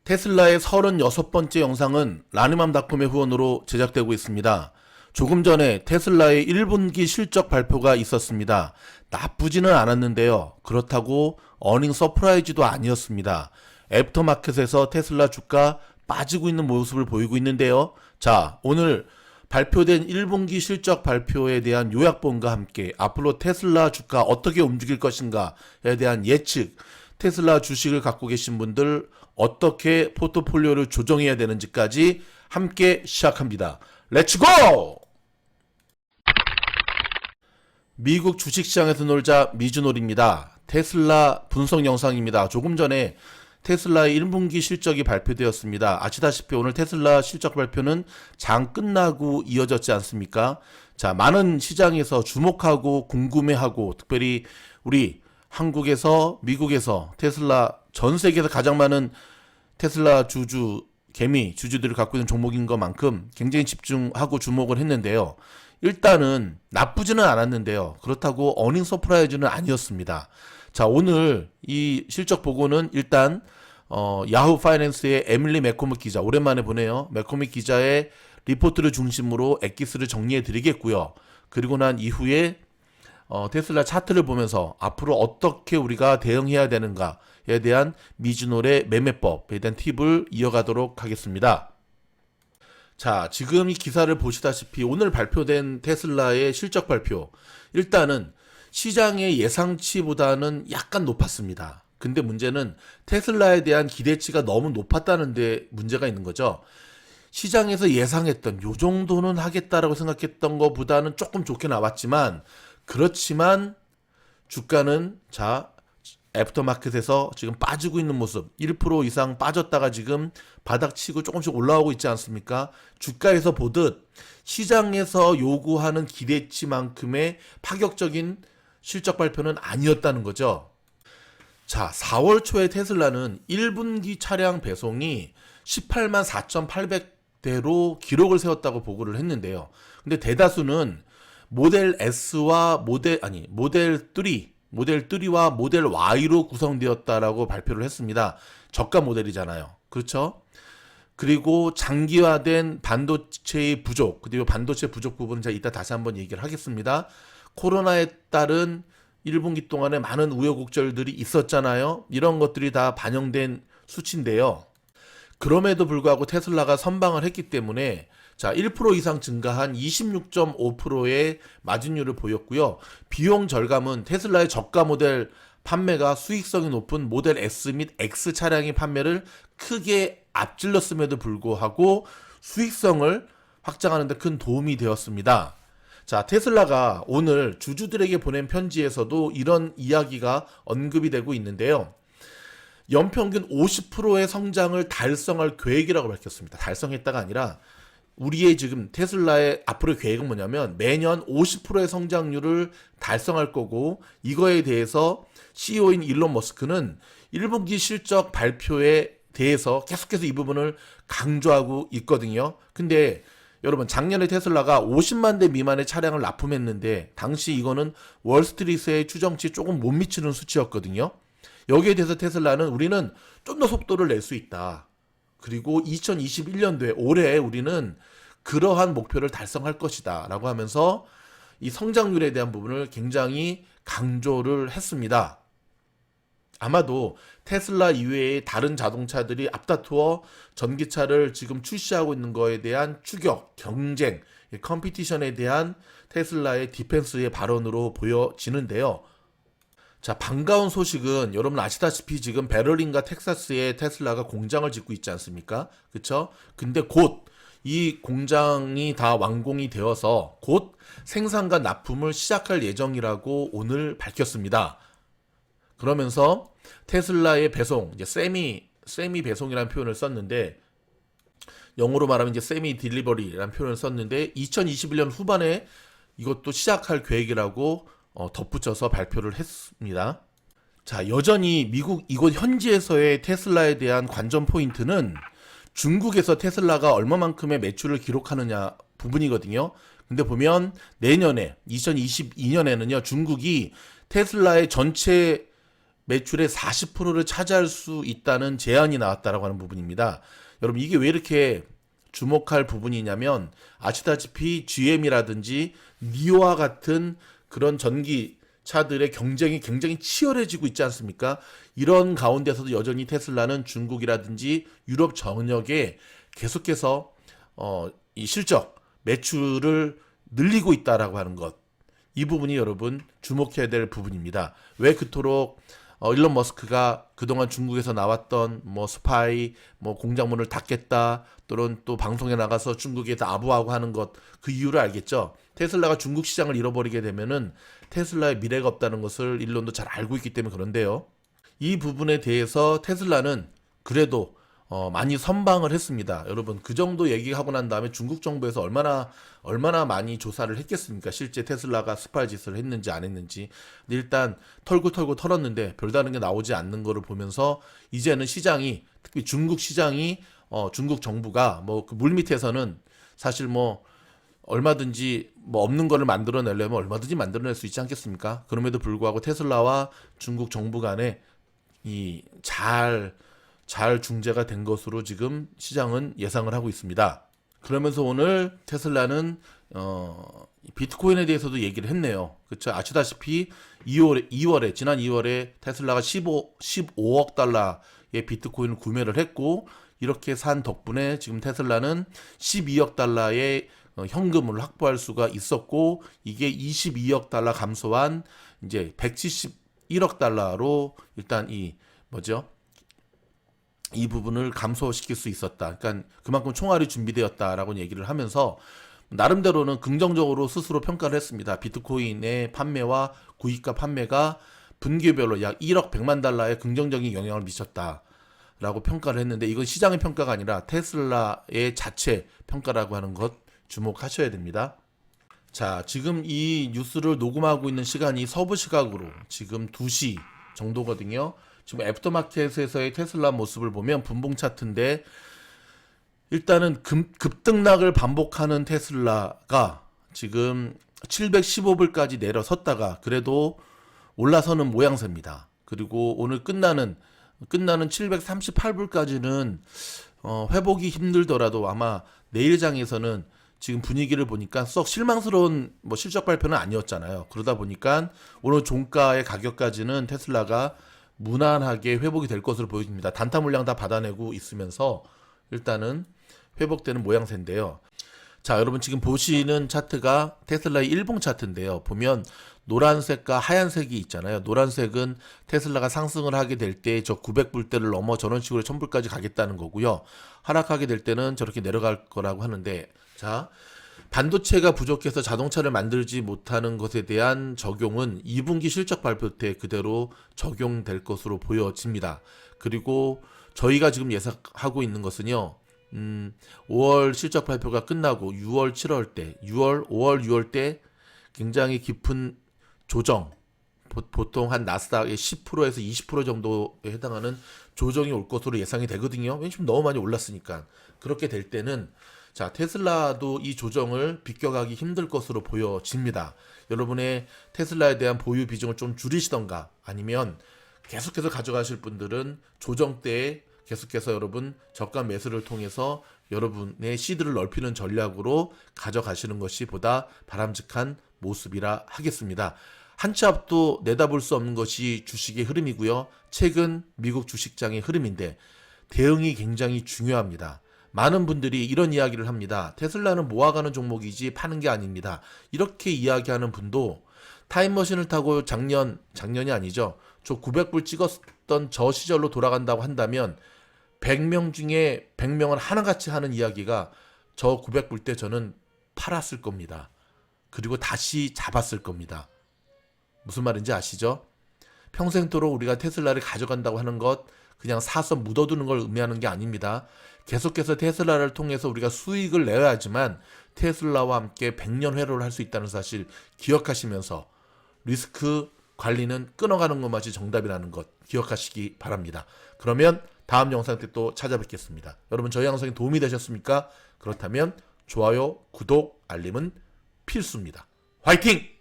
테슬라의 36번째 영상은 라니맘닷컴의 후원으로 제작되고 있습니다. 조금 전에 테슬라의 1분기 실적 발표가 있었습니다. 나쁘지는 않았는데요. 그렇다고 어닝 서프라이즈도 아니었습니다. 애프터마켓에서 테슬라 주가 빠지고 있는 모습을 보이고 있는데요. 자, 오늘 발표된 1분기 실적 발표에 대한 요약본과 함께 앞으로 테슬라 주가 어떻게 움직일 것인가에 대한 예측, 테슬라 주식을 갖고 계신 분들 어떻게 포트폴리오를 조정해야 되는지까지 함께 시작합니다. 렛츠고! 미국 주식시장에서 놀자 미주놀입니다. 테슬라 분석 영상입니다. 조금 전에 테슬라의 1분기 실적이 발표되었습니다. 아시다시피 오늘 테슬라 실적 발표는 장 끝나고 이어졌지 않습니까? 자, 많은 시장에서 주목하고 궁금해하고 특별히 우리 한국에서 미국에서 테슬라 전 세계에서 가장 많은 테슬라 개미 주주들을 갖고 있는 종목인 것만큼 굉장히 집중하고 주목을 했는데요. 일단은 나쁘지는 않았는데요. 그렇다고 어닝 서프라이즈는 아니었습니다. 자, 오늘 이 실적 보고는 일단 야후 파이낸스의 에밀리 맥코믹 기자, 오랜만에 보네요. 맥코믹 기자의 리포트를 중심으로 엑기스를 정리해 드리겠고요. 그리고 난 이후에 테슬라 차트를 보면서 앞으로 어떻게 우리가 대응해야 되는가에 대한 미주놀의 매매법에 대한 팁을 이어가도록 하겠습니다. 자, 지금 이 기사를 보시다시피 오늘 발표된 테슬라의 실적 발표, 일단은 시장의 예상치보다는 약간 높았습니다. 근데 문제는 테슬라에 대한 기대치가 너무 높았다는 데 문제가 있는 거죠. 시장에서 예상했던 요 정도는 하겠다라고 생각했던 것보다는 조금 좋게 나왔지만, 그렇지만 주가는 자 애프터마켓에서 지금 빠지고 있는 모습, 1% 이상 빠졌다가 지금 바닥치고 조금씩 올라오고 있지 않습니까? 주가에서 보듯 시장에서 요구하는 기대치만큼의 파격적인 실적 발표는 아니었다는 거죠. 자, 4월 초에 테슬라는 1분기 차량 배송이 18만 4,800대로 기록을 세웠다고 보고를 했는데요. 근데 대다수는 모델 S와 모델 3와 모델 Y로 구성되었다라고 발표를 했습니다. 저가 모델이잖아요. 그렇죠? 그리고 장기화된 반도체의 부족, 그리고 반도체 부족 부분은 제가 이따 다시 한번 얘기를 하겠습니다. 코로나에 따른 1분기 동안에 많은 우여곡절들이 있었잖아요. 이런 것들이 다 반영된 수치인데요. 그럼에도 불구하고 테슬라가 선방을 했기 때문에 자, 1% 이상 증가한 26.5%의 마진율을 보였고요. 비용 절감은 테슬라의 저가 모델 판매가 수익성이 높은 모델 S 및 X 차량의 판매를 크게 앞질렀음에도 불구하고 수익성을 확장하는 데 큰 도움이 되었습니다. 자, 테슬라가 오늘 주주들에게 보낸 편지에서도 이런 이야기가 언급이 되고 있는데요. 연평균 50%의 성장을 달성할 계획이라고 밝혔습니다. 달성했다가 아니라 우리의 지금 테슬라의 앞으로의 계획은 뭐냐면 매년 50%의 성장률을 달성할 거고, 이거에 대해서 CEO인 일론 머스크는 1분기 실적 발표에 대해서 계속해서 이 부분을 강조하고 있거든요. 근데 여러분, 작년에 테슬라가 50만 대 미만의 차량을 납품했는데 당시 이거는 월스트리트의 추정치 조금 못 미치는 수치였거든요. 여기에 대해서 테슬라는 우리는 좀 더 속도를 낼 수 있다. 그리고 2021년도에 올해 우리는 그러한 목표를 달성할 것이다 라고 하면서 이 성장률에 대한 부분을 굉장히 강조를 했습니다. 아마도 테슬라 이외의 다른 자동차들이 앞다투어 전기차를 지금 출시하고 있는 거에 대한 추격, 경쟁, 컴피티션에 대한 테슬라의 디펜스의 발언으로 보여지는데요. 자, 반가운 소식은 여러분 아시다시피 지금 베를린과 텍사스에 테슬라가 공장을 짓고 있지 않습니까? 그쵸? 근데 곧 이 공장이 다 완공이 되어서 곧 생산과 납품을 시작할 예정이라고 오늘 밝혔습니다. 그러면서 테슬라의 배송, 이제 세미 배송이라는 표현을 썼는데, 영어로 말하면 이제 세미 딜리버리라는 표현을 썼는데 2021년 후반에 이것도 시작할 계획이라고 덧붙여서 발표를 했습니다. 자, 여전히 미국 이곳 현지에서의 테슬라에 대한 관전 포인트는 중국에서 테슬라가 얼마만큼의 매출을 기록하느냐 부분이거든요. 근데 보면 내년에 2022년에는요, 중국이 테슬라의 전체 매출의 40%를 차지할 수 있다는 제안이 나왔다라고 하는 부분입니다. 여러분 이게 왜 이렇게 주목할 부분이냐면 아시다시피 GM이라든지 니오와 같은 그런 전기차들의 경쟁이 굉장히 치열해지고 있지 않습니까? 이런 가운데서도 여전히 테슬라는 중국이라든지 유럽 전역에 계속해서 이 실적, 매출을 늘리고 있다라고 하는 것. 이 부분이 여러분 주목해야 될 부분입니다. 왜 그토록 일론 머스크가 그동안 중국에서 나왔던 뭐 스파이, 뭐 공장문을 닫겠다, 또는 또 방송에 나가서 중국에서 아부하고 하는 것, 그 이유를 알겠죠? 테슬라가 중국 시장을 잃어버리게 되면은 테슬라의 미래가 없다는 것을 일론도 잘 알고 있기 때문에 그런데요. 이 부분에 대해서 테슬라는 그래도 많이 선방을 했습니다. 여러분 그 정도 얘기하고 난 다음에 중국 정부에서 얼마나 많이 조사를 했겠습니까? 실제 테슬라가 스파이 짓을 했는지 안 했는지. 근데 일단 털고 털었는데 별다른 게 나오지 않는 거를 보면서 이제는 시장이, 특히 중국 시장이 중국 정부가 뭐 그 물밑에서는 사실 뭐 얼마든지 뭐 없는 거를 만들어내려면 얼마든지 만들어낼 수 있지 않겠습니까? 그럼에도 불구하고 테슬라와 중국 정부 간에 이 잘 중재가 된 것으로 지금 시장은 예상을 하고 있습니다. 그러면서 오늘 테슬라는 비트코인에 대해서도 얘기를 했네요. 그렇죠? 아시다시피 지난 2월에 테슬라가 15억 달러의 비트코인을 구매를 했고 이렇게 산 덕분에 지금 테슬라는 12억 달러의 현금을 확보할 수가 있었고 이게 22억 달러 감소한 이제 171억 달러로 일단 이 부분을 감소시킬 수 있었다. 그러니까 그만큼 총알이 준비되었다라고 얘기를 하면서 나름대로는 긍정적으로 스스로 평가를 했습니다. 비트코인의 판매와 구입가 판매가 분기별로 약 1억 100만 달러의 긍정적인 영향을 미쳤다라고 평가를 했는데 이건 시장의 평가가 아니라 테슬라의 자체 평가라고 하는 것 주목하셔야 됩니다. 자, 지금 이 뉴스를 녹음하고 있는 시간이 서부 시각으로 지금 2시 정도거든요. 지금 애프터마켓에서의 테슬라 모습을 보면 분봉 차트인데 일단은 급등락을 반복하는 테슬라가 지금 715불까지 내려섰다가 그래도 올라서는 모양새입니다. 그리고 오늘 끝나는 738불까지는 회복이 힘들더라도 아마 내일장에서는 지금 분위기를 보니까 썩 실망스러운 뭐 실적 발표는 아니었잖아요. 그러다 보니까 오늘 종가의 가격까지는 테슬라가 무난하게 회복이 될 것으로 보입니다. 단타 물량 다 받아내고 있으면서 일단은 회복되는 모양새인데요. 자, 여러분 지금 보시는 차트가 테슬라의 일봉 차트인데요. 보면 노란색과 하얀색이 있잖아요. 노란색은 테슬라가 상승을 하게 될 때 저 900불대를 넘어 저런 식으로 1000불까지 가겠다는 거고요. 하락하게 될 때는 저렇게 내려갈 거라고 하는데, 자, 반도체가 부족해서 자동차를 만들지 못하는 것에 대한 적용은 2분기 실적 발표 때 그대로 적용될 것으로 보여집니다. 그리고 저희가 지금 예상하고 있는 것은요. 5월 실적 발표가 끝나고 6월, 7월 때, 5월, 6월 때 굉장히 깊은 조정, 보통 한 나스닥의 10%에서 20% 정도에 해당하는 조정이 올 것으로 예상이 되거든요. 왜냐면 너무 많이 올랐으니까. 그렇게 될 때는 자, 테슬라도 이 조정을 비껴가기 힘들 것으로 보여집니다. 여러분의 테슬라에 대한 보유 비중을 좀 줄이시던가 아니면 계속해서 가져가실 분들은 조정 때에 계속해서 여러분 저가 매수를 통해서 여러분의 시드를 넓히는 전략으로 가져가시는 것이 보다 바람직한 모습이라 하겠습니다. 한 치 앞도 내다볼 수 없는 것이 주식의 흐름이고요. 최근 미국 주식장의 흐름인데 대응이 굉장히 중요합니다. 많은 분들이 이런 이야기를 합니다. 테슬라는 모아가는 종목이지 파는 게 아닙니다. 이렇게 이야기하는 분도 타임머신을 타고 작년이 아니죠. 저 900불 찍었던 저 시절로 돌아간다고 한다면 100명 중에 100명은 하나같이 하는 이야기가 저 900불 때 저는 팔았을 겁니다. 그리고 다시 잡았을 겁니다. 무슨 말인지 아시죠? 평생토록 우리가 테슬라를 가져간다고 하는 것 그냥 사서 묻어두는 걸 의미하는 게 아닙니다. 계속해서 테슬라를 통해서 우리가 수익을 내야 하지만 테슬라와 함께 100년 회로를 할 수 있다는 사실 기억하시면서 리스크 관리는 끊어가는 것만이 정답이라는 것 기억하시기 바랍니다. 그러면 다음 영상 때 또 찾아뵙겠습니다. 여러분 저희 영상이 도움이 되셨습니까? 그렇다면 좋아요, 구독, 알림은 필수입니다. 화이팅!